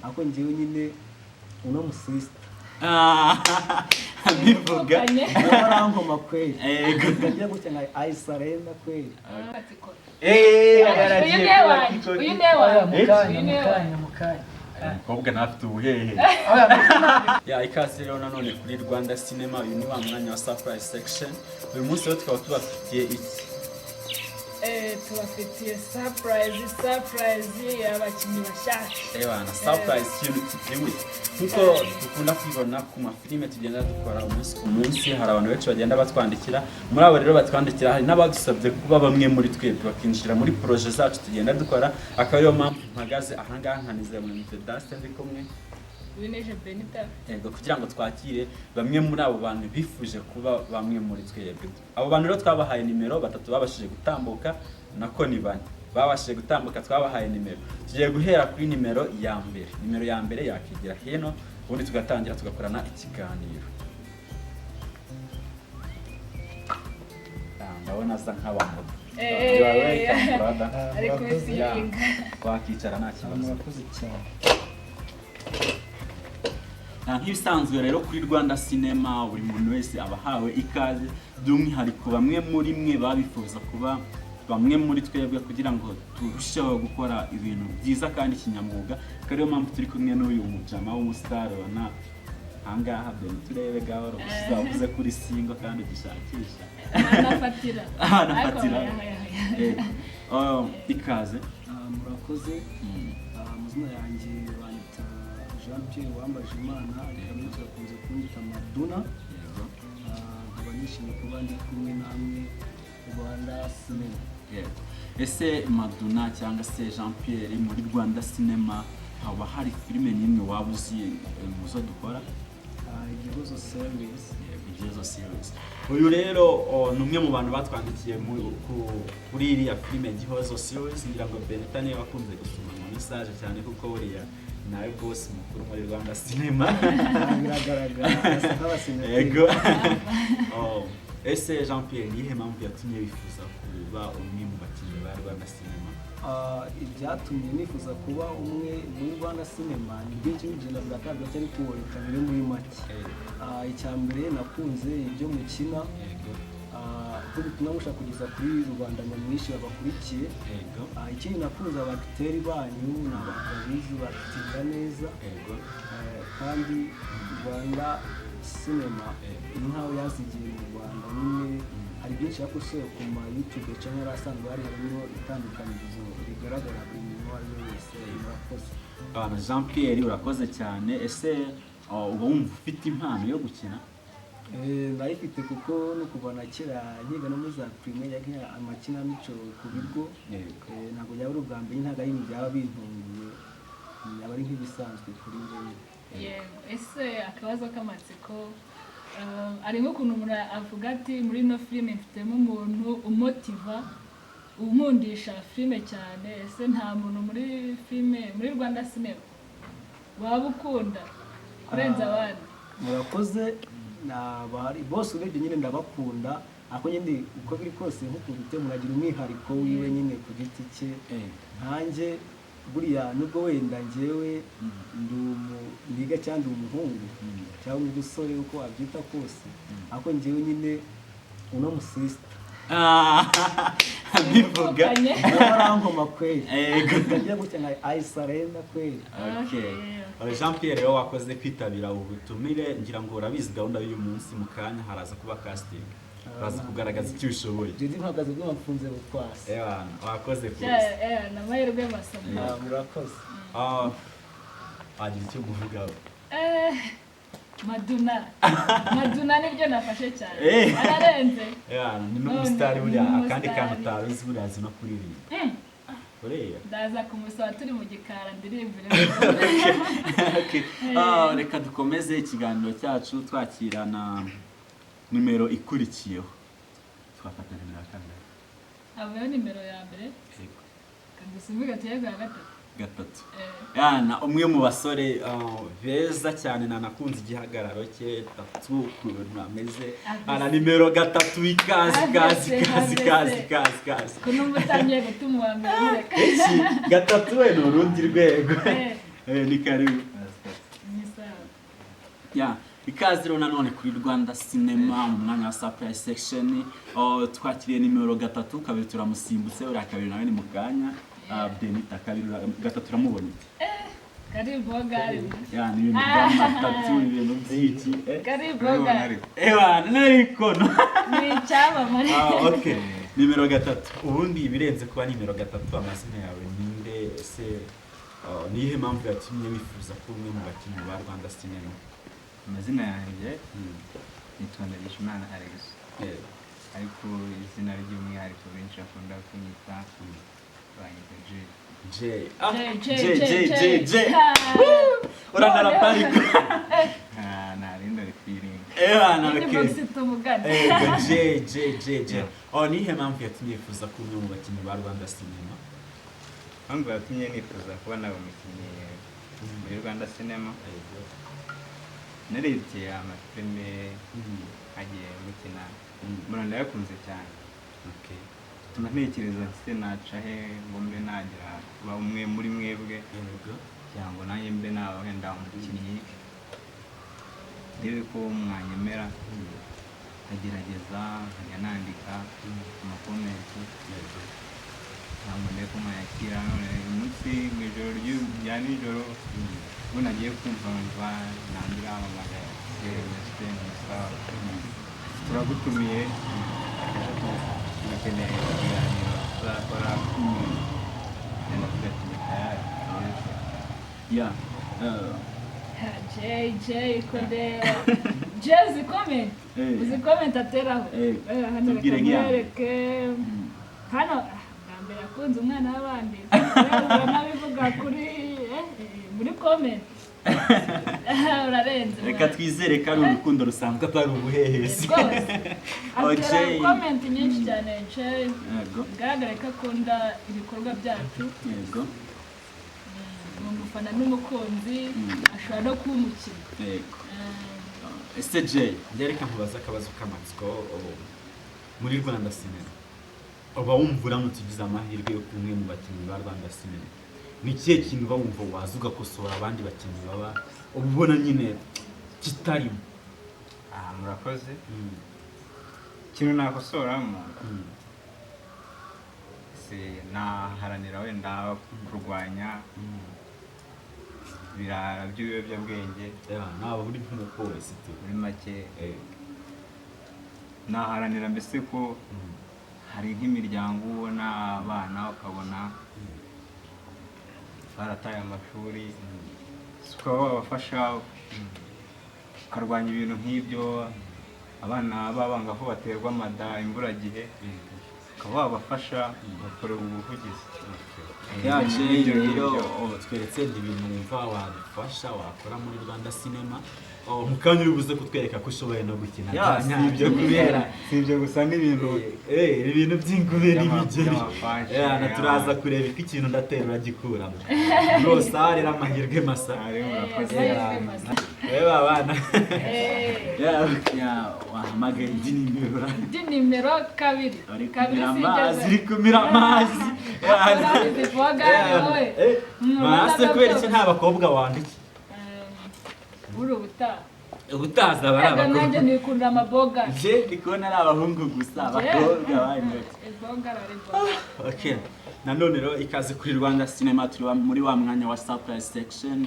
ako ngewe nyine uno musista bivuga arangoma kweli ngiye gutya nka ayisarenda kweli uyu newa mukanya umukobwa ntafite ubuhehe ya ikaze rero nanone kuri Rwanda Cinema. Uyu ni wa mwanya wa surprise section. Uyu munsi rero tukaba tubafitiye iki? tubafitiye surprise y'abakinnyi bashyashya. Na surprise kintu kimwe kuko dukunda kwibona ku mafilime tugenda dukora umunsi ku munsi. Hari abantu benshi bagenda batwandikira, muri abo rero batwandikira hari n'abadusabye kuba bamwe muri twebwe bakinjira muri projet zacu tugenda dukora. Akaba mpamvu mpagaze ahangaha nkanize mu Video.Guru ndi kumwe Wineje Benita kugira ngo twakire bamwe muri abo bantu bifuje kuba bamwe muri twebwe. Abo bantu rero twabahaye nimero, batatu babashije gutambuka, nako ni bane babashije gutambuka, twabahaye nimero. Tugiye guhera kuri nimero ya mbere. Nimero ya mbere yakigira hino, ubundi tugatangira tugakorana ikiganiro. Ndabona asa nk'abantu ariko singa wakicara nta kibazo. murakoze cyane. Nk'ibisanzwe rero kuri Rwanda Cinema buri muntu wese abahawe ikaze, by'umwihariko bamwe muri mwe babifuza kuba bamwe muri twebwe kugira ngo turusheho gukora ibintu byiza kandi kinyamwuga. Kariyo mpamvu turi kumwe n'uyu mujama w'umustar wana ahangaha bene turebe gahoro uzavuze kuri singo kandi gishakisha nafatira ikaze. murakoze. amazina yanjye banyita Jean Pierre wambaje Imana, ariko turakunze kunyita Maduna. nkaba nishimiye kuba ndi kumwe namwe Rwanda Cinema. Ese Maduna cyangwa se Jean Pierre muri Rwanda Cinema haba hari filime nimwe waba uzi muzo dukora? Igihozo series. Igihozo series. Uyu rero ni umwe mu bantu batwandikiye kuri iriya filime Igihozo series. Ngira ngo Benita niwe wakunze gusoma mu message cyane kuko buriya nawe boss mukuru muri Rwanda Cinema. Biragaragara yego. Ese Jean Pierre nihe mpamvu yatumye wifuza kuba umwe mu bakinnyi ba Rwanda Cinema? ibyatumye nifuza kuba umwe muri Rwanda Cinema ni byinshi bigenda birakabya cyane kuboreka biri muri make. Icya mbere nakunze ibyo mukina, ko bituma mushaka kugeza kuri rubanda nyamwinshi babakurikiye. Ikindi nakunze abagiteri banyu ni abantu babizi bakitinda neza, kandi Rwanda Cinema nkaho yazigiye mu Rwanda nyine hari byinshi yakosoye ku ma YouTube channel asanzwe harimo itandukanyirizo rigaragara buri muntu wari wese. murakoze. Jean Pierre urakoze cyane. Ese uba wumva ufite impano yo gukina? Ndayifite kuko no kuva na kera nkiga no muri za primaire yagiye amakinamico ku bigo. Ntabwo yaba ari ubwa mbere, ntabwo ari ibintu byaba bintunguye, yaba ari nk'ibisanzwe kuri njyewe. ese akabazo k'amatsiko, ari nk'ukuntu umuntu avuga ati muri ino filime mfitemo umuntu umotiva umundisha filime cyane. Ese nta muntu muri filime muri Rwanda Cinema waba ukunda kurenza abandi? Murakoze. Nabari bose urebye nyine ndabakunda, ako nyine uko biri kose nk'ukuntu ute muragira umwihariko wiwe nyine ku giti cye. nkanjye buriya nubwo wenda njyewe ndiga cyangwa umuhungu cyangwa umusore uko abyita kose, ako njyewe nyine uno musista bivuga arangoma kweli ngiye gutya nka ayisarenda kweli. Jean Pierre rero wakoze kwitabira ubutumire. Ngira ngo urabizi gahunda y'uyu munsi, mu kanya haraza kuba casting, uraza kugaragaza icyo ushoboye. Jedi mpagaze bw'amafunze bukwasi. Wakoze kuza. n'amahirwe masomo. Murakoze. Agira icyo kuvuga. Maduna nibyo nafashe cyane. Ararenze. Ni n'umustar buriya, akandi kantu utaruzi buriya no kuririmba. Ndaza kumusaba turi mu gikara ndirimbire. Reka dukomeze ikiganiro cyacu twakirana nimero ikurikiyeho. Twafata nimero ya kabiri. Abayo nimero ya mbere. Kandusimi gateye gatatu. Umwe mu basore beza cyane nanakunze igihagararo cye, tatu ukuntu ameze. Nimero gatatu ikazi. Kunumva utangiye gutuma uwa mbere mureka. Gatatu we ni urundi rwego. ni karibu. Ni sawa. Ya, ikaze rero nanone kuri Rwanda Cinema mu mwanya wa surprise section. Twakiriye nimero 3 kabiri turamusimbutse uri kabiri nawe ni mukanya. Benita kabiri gatatu turamubona. Karibu gari. Ya, ni ibintu by'amatatu ibintu by'iki. Karibu gari. Narikono. Ni cyamamare. Okay. Nimero 3. Ubundi ibirenze kuba nimero 3 amazina yawe ninde se nihe mpamvu yatumye wifuza ko umwe mu bakinnyi ba Rwanda Cinema? Amazina yanjye nitwa Bashyashya Alex. Ariko izina ry'umwihariko benshi bakunda kunyita J. Urandara pariko. Narinda feeling. J. Nihe mpamvu yatumye wifuza ko umwe mu bakinnyi ba Rwanda Cinema? Mpamvu yatumye nifuza kuba nawe umukinnyi muri Rwanda Cinema. Narebye amafilme agiye gukina mbona ndayakunze cyane. Tuma ntekereza se naca he ngo mbe nagira kuba umwe muri mwebwe cyangwa nanjye mbe nawe wenda umukinnyi ndebe ko mwanyemera agerageza nkajya nandika amakomenti cyangwa ndebe ko mwayakira none umunsi mu ijoro rya nijoro ubwo nagiye kumva mva nandira amagara turagutumiye dukeneye ikiganiro tuzakora Yeah. J kodera. Uzi comment ateraho. Hano reka hano mbere akunze umwana w'abandi. Nabivuga kuri muri comment. Urarenze. Reka twizere ko ari urukundo rusanzwe atari ubuhehesi. Atera comment nyinshi cyane Yego. Garagara ko akunda ibikorwa byacu. Yego. Umufana n'umukunzi ashobora no kumukina. Yego. Ese J, reka nkubaza akabazo k'amatsiko muri Rwanda Cinema. Uba wumva uramutse ugize amahirwe yo kumwe mu bakinnyi ba Rwanda Cinema. Ni ikihe kintu uba wumva waza ugakosora abandi bakinnyi baba ubona nyine kitarimo? Murakoze. Ikintu nakosoramo naharanira wenda kurwanya birara by'ibiyobyabwenge naba uri nk'umupolisi muri make naharanira mbese ko hari nk'imiryango ubona abana ukabona barataye amashuri ukaba wabafasha ukarwanya ibintu nk'ibyo abana b'abangavu baterwa amada imburagihe ukaba wabafasha bakorera ubuvugizi. Rero tweretse ibintu wumva wadufasha wakora muri Rwanda Cinema mukanya uri buze kutwereka ko ushoboye no gukina ibyo kubera sibyo gusa n'ibintu ibintu by'inguberi bigeri turaza kureba ko ikintu ndaterura gikuramo rwose rero amahirwe masa abana wahamagaye nimero 2 ziri kumira amazi Mase kweli iki nta bakobwa wandiki buri ubutaza baraba nanjye nikunda amaboga je ndikubona ari abahungu gusa abakobwa bayimetse okay nanone rero ikaze kuri Rwanda Cinema turi muri wa mwanya wa surprise section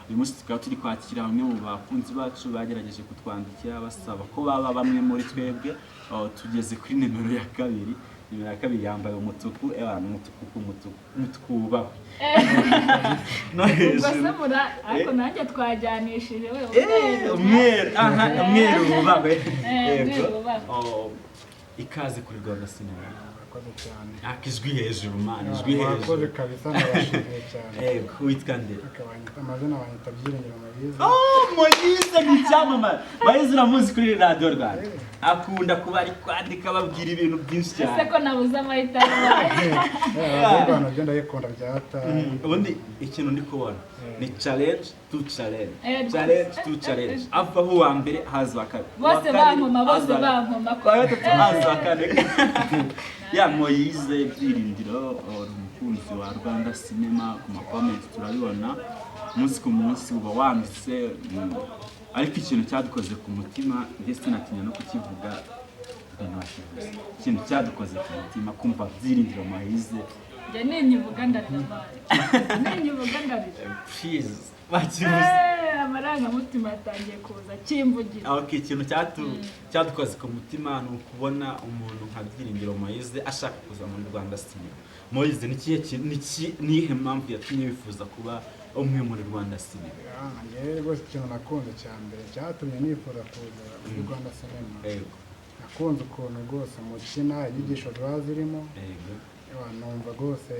uyu munsi tukaba turi kwakira bamwe mu bakunzi bacu bagerageje kutwandikira basaba ko baba bamwe muri twebwe tugeze kuri nimero ya 2 nimero ya 2 yambaye umutuku umutuku ubaho ariko nanjye twajyanishije umweru ubaho ikaze kuri Rwanda Cinema akijwi hejuru man ijwi hejuru akoze kabisa nabashimiye cyane witwa nde amazina banyita Byiringiro Moise Moise ni cyamamare Moise uramuzi kuri Radio Rwanda akunda kuba ari kwandika babwira ibintu byinshi cyane ese ko nabuze amahitamo abantu genda yekunda byata ubundi ikintu ndi kubona ni challenge to challenge ava ho wa mbere haza kabiri bose bankoma kwa gatatu haza kane ya Moise Byiringiro umukunzi wa Rwanda Cinema ku comment turabibona umunsi ku munsi uba wanditse ariko ikintu cyadukoze ku mutima ndetse sinatinya no kukivuga ikintu cyadukoze ku mutima kumva Byiringiro Moise njye ninyivuga ndarira ninyivuga ndarira bakibuze amarangamutima yatangiye kuza kimvugira. Okay, ikintu cyadukoze ku mutima ni ukubona umuntu nka Byiringiro Moise ashaka kuza mu Rwanda Cinema. Moise nihe mpamvu yatumye wifuza kuba umwe muri Rwanda Cinema? Njyewe rwose ikintu nakunze cya mbere cyatumye nifuza kuza muri Rwanda Cinema. Nakunze ukuntu rwose mukina inyigisho ziba zirimo. Numva rwose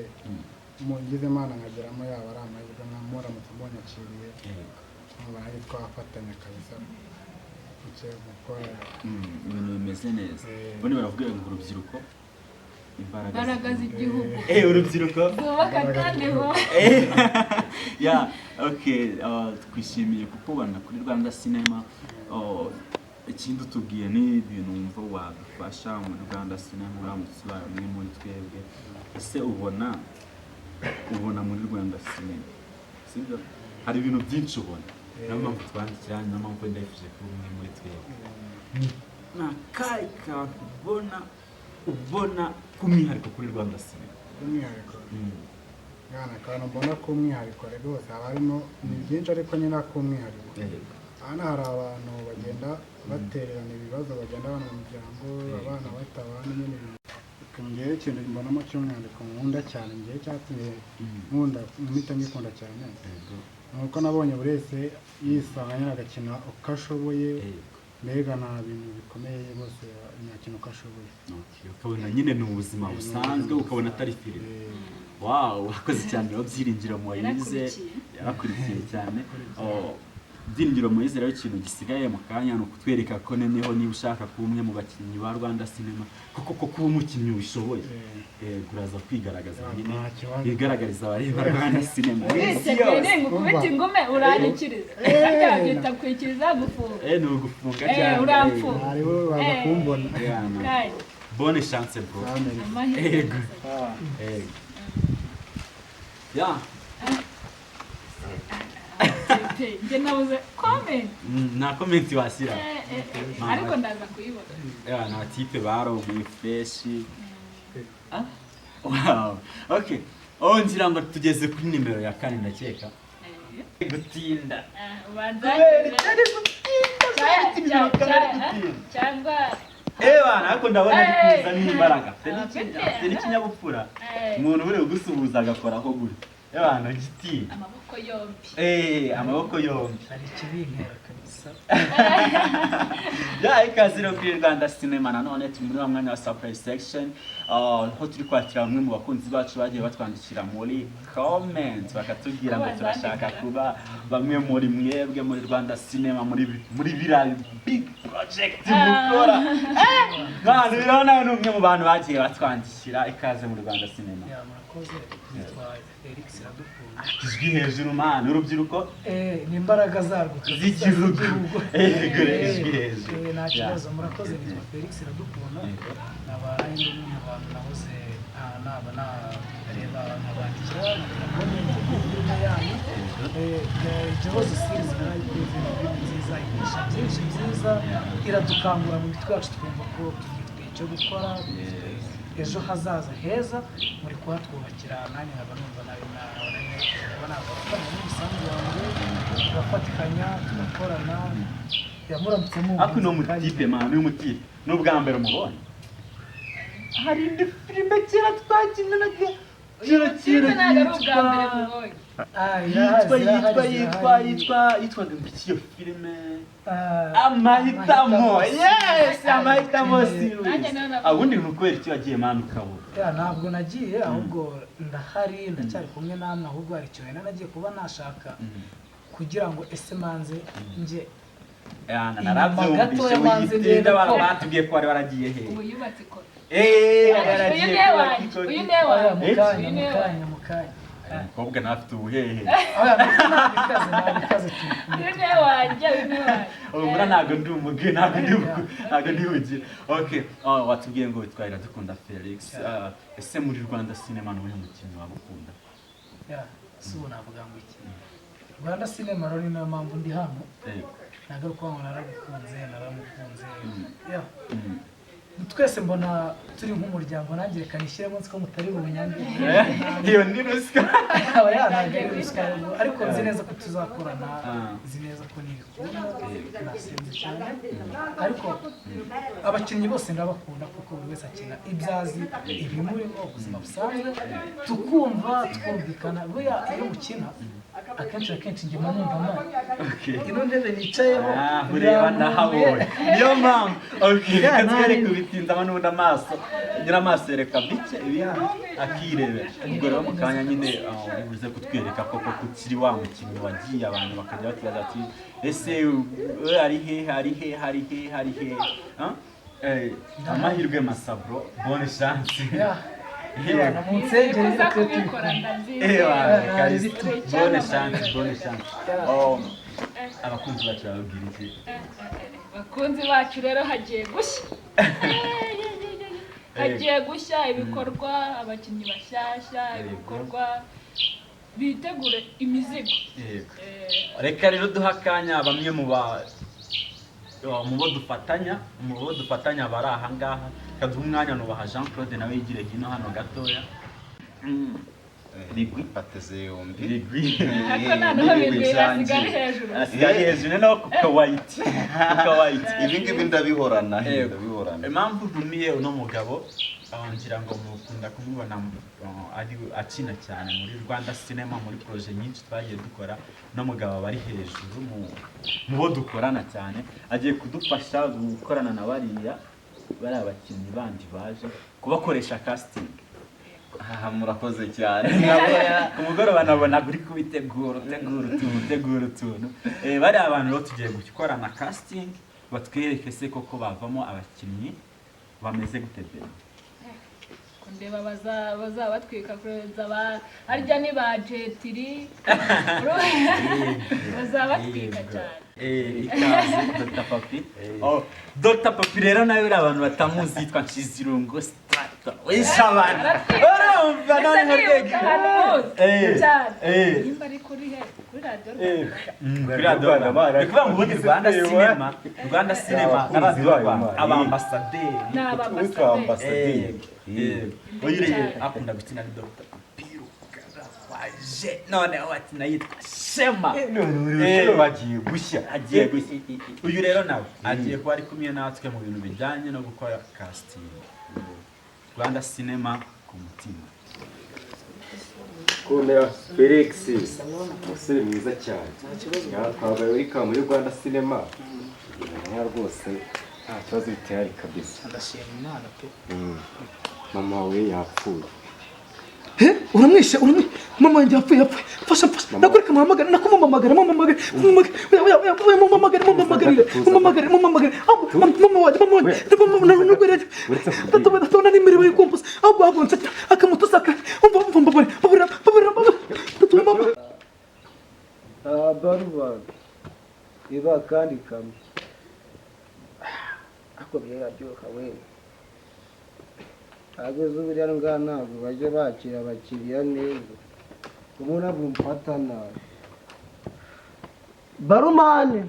mugize Imana nkageramo yaba ari amahirwe muramutse munyakiriye. Numva hari twafatanya kabisa gukora ibintu bimeze neza. Bone baravuga ngo urubyiruko imbaraga z'igihugu. Urubyiruko zubaka kandi ho. Okay, twishimiye kukubona kuri Rwanda Cinema. Ikindi tubwiye ni ibintu wumva wadufasha muri Rwanda Cinema uramutse bamwe muri twebwe. Ese ubona muri Rwanda Cinema sibyo hari ibintu byinshi ubona niyo mpamvu twandikira niyo mpamvu ndayifuje kuba umwe muri twebwe nakaye kantu ubona k'umwihariko kuri Rwanda Cinema. Umwihariko kandi mbona ko umwihariko rwose haba harimo ni byinshi ariko nyine ak'umwihariko. Hano hari abantu bagenda batererana ibibazo bagenda bana mu muryango abana batabana nyine ngewe ikintu mbonamo cy'umwihariko nkunda cyane ngewe cyatumye mpita ngikunda cyane nuko nabonye buri wese yisanga nyine agakina uko ashoboye mbega nta bintu bikomeye bose nta kintu uko ashoboye ukabona nyine ni ubuzima busanzwe ukabona atari filime. Wakoze cyane Byiringiro Moise yarakurikiye cyane. Byiringiro Moise rero ikintu gisigaye mu kanya no kutwereka ko neneho niba ushaka kuba umwe mu bakinnyi ba Rwanda Cinema kuko kuba umukinnyi wishoboye kuraza kwigaragaza nyine bigaragariza abareba Rwanda Cinema. Kubita ingume uranyikiriza byita kwikiriza gufunga ni ugufunga cyane uramfunga hariho baza kumbona. Bonne chance bro. njye nabuze comment nta comment washyira ariko ndaza kuyibona. Nta tipe baroguye fresh. Okay, ngira ngo tugeze kuri nimero ya 4 ndakeka gutinda cyangwa nako ndabona bikuza n'imbaraga n'ikinyabupfura umuntu uri gusuhuza agakoraho guri giti amaboko yombi hari ikibintera kabisa. Ikaze rero kuri Rwanda Cinema nanone turi muri mwanya wa surprise section aho turi kwakira bamwe mu bakunzi bacu bagiye batwandikira muri comment bakatubwira ngo turashaka kuba bamwe muri mwebwe muri Rwanda Cinema muri bira big project mukora. Rero nawe ni umwe mu bantu bagiye batwandikira ikaze muri Rwanda Cinema. Murakoze yitwa Felix Iradukunda. Ijwi hejuru mana urubyiruko ni imbaraga zarwo z'igihugu. Ijwi hejuru nta kibazo. Murakoze yitwa Felix Iradukunda nabaye ndi umwe mu bantu nahoze nareba nkabandikira nkabona yanyu ikibazo series narayikoze nziza igisha byinshi byiza iradukangura mu mitwe yacu twumva ko tugiye icyo gukora ejo hazaza heza muri kuhatwubakira nanjye nkaba numva kubona abafatanya n'umusanzu wanjye tugafatikanya tugakorana yamuramutse mu ako no mutipe man uyu mutipe n'ubwa mbere umubonye hari indi filime kera twakinanaga yitwaga iyo filime amahitamo. Yes, amahitamo ubundi ni ukubera icyo wagiye mani ukabura? Ntabwo nagiye ahubwo ndahari ndacyari kumwe namwe ahubwo hari icyo wenda nagiye kuba nashaka kugira ngo ese manze nje narabyumvise witinda batubwiye ko wari waragiye he ubu yubatse ko mukanya umukobwa ntafite ubuhehe ubura ntabwo ndi umuge ntabwo ndi bugira. Okay, watubwiye ngo witwa Iradukunda Felix. Ese muri Rwanda Cinema ni uwuhe mukinnyi waba ukunda? si ubu navuga ngo iki Rwanda Cinema rero ni nayo mpamvu ndi hano Yego. nagaruka ngo naramukunze yeah. Twese mbona turi nk'umuryango nanjye reka nishyiremo nzi ko mutari bunyange iyo ndi ruswa aba yanagaye ruswa ariko nzi neza ko tuzakorana nzi neza ko nibikunda nasenze cyane ariko abakinnyi bose ndabakunda kuko buri wese akina ibyazi ibimurimo ubuzima busanzwe twumvikana buya iyo mukina akenshi njye numva amara ino ntebe nicayeho ureba ndahabonye niyo mpamvu reka kubitinza n'ubundi amaso ngira amaso yereka bike ibindi akirebera ubwo rero mu kanya nyine bivuze kutwereka koko kukiri wa mukinnyi wagiye abantu bakajya batibaza ati ese ari he amahirwe masabro bonne chance bonne chance abakunzi bacu bababwira iki abakunzi bacu rero hagiye gushya ibikorwa abakinnyi bashyashya ibikorwa bitegure imizigo reka rero duha akanya bamwe mu bo dufatanya bari aha ngaha kaduha umwanya nubaha Jean Claude nawe yigire hino hano gatoya Ligwi pateze yombi ariko noneho bibwira asigaye hejuru no kuka white ibi ngibi ndabihorana impamvu ntumiye uno mugabo ngira ngo mukunda kumubona ari akina cyane muri Rwanda Cinema muri projet nyinshi twagiye dukora no mugabo bari hejuru mu bo dukorana cyane agiye kudufasha gukorana na bariya bari abakinnyi bandi baje kubakoresha casting. Murakoze cyane ku mugoroba nabona uri kubitegura utuntu bari abantu rero tugiye gukorana casting batwereke se koko bavamo abakinnyi bameze gutebera ndeba bazabatwika kureza harya ni ba jetiri bazabatwika cyane ikaze Dr. Papi Dr. Papi rero nawe uri abantu batamuzi yitwa Nshizirungo Strata wishabana urumva none mutege cyane nimba ari kuri radio Rwanda bikuba mu bundi Rwanda Cinema n'abandi abambasaderi oyire akunda gukina na Dr. Papi waje none wati nayitwa Shema bagiye gushya uyu rero nawe agiye kuba ari kumwe natwe mu bintu bijyanye no gukora casting Rwanda Cinema ku mutima Komera Felix umusore mwiza cyane twabaye welcome muri Rwanda Cinema rwose nta kibazo bitari kabisa ndashima Imana pe mama we yapfuye uramwishe mama wanjye yapfuye fasha nakureka muhamagara nakumumamagara mama wanjye tatubona n'imirimo y'ikumpus ahubwo nsaka akamutusaka baruba iba kandi kamwe ako byararyoha we ageze ubiriya ngaha ntabwo bajya bakira abakiriya neza umuntu abumfata nabi barumane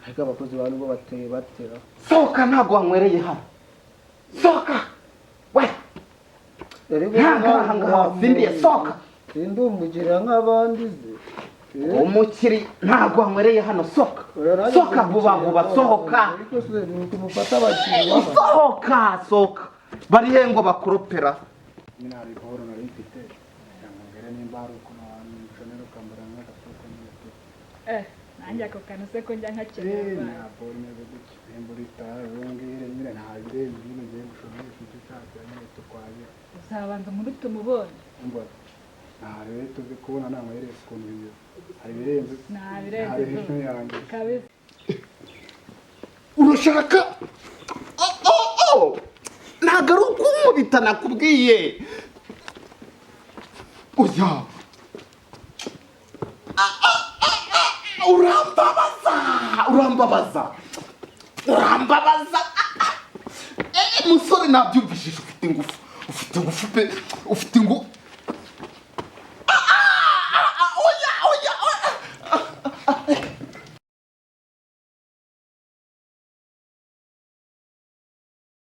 ariko abakozi bantu bo bateye batera sohoka ntabwo wanywereye hano sohoka we ntahangaha sindiye sohoka sindi umukiriya nk'abandi ze umukiri ntabwo wanywereye hano sohoka sohoka vuba sohoka ariko se tumufata abakiriya sohoka bari he ngo bakuropera nyina ari boro nari mfite ngere nimba ari uko abantu mushonera ukambara nk'agasuko n'ibiti nanjye ako kantu se ko njya nkakenera ntabwo neza gutya imburita rongere nyine nta birenze nyine ngiye gushonera ifite cyane nyine tukwaye uzabanza muri tumubonye mbona nta rero tuzi kubona nta mahereza ukuntu bimeze hari birenze nta birenze yanjye kabisa urashaka ntabwo ari ukumubita nakubwiye oya urambabaza musore nabyumvishije ufite ingufu pe ufite ingufu Ah,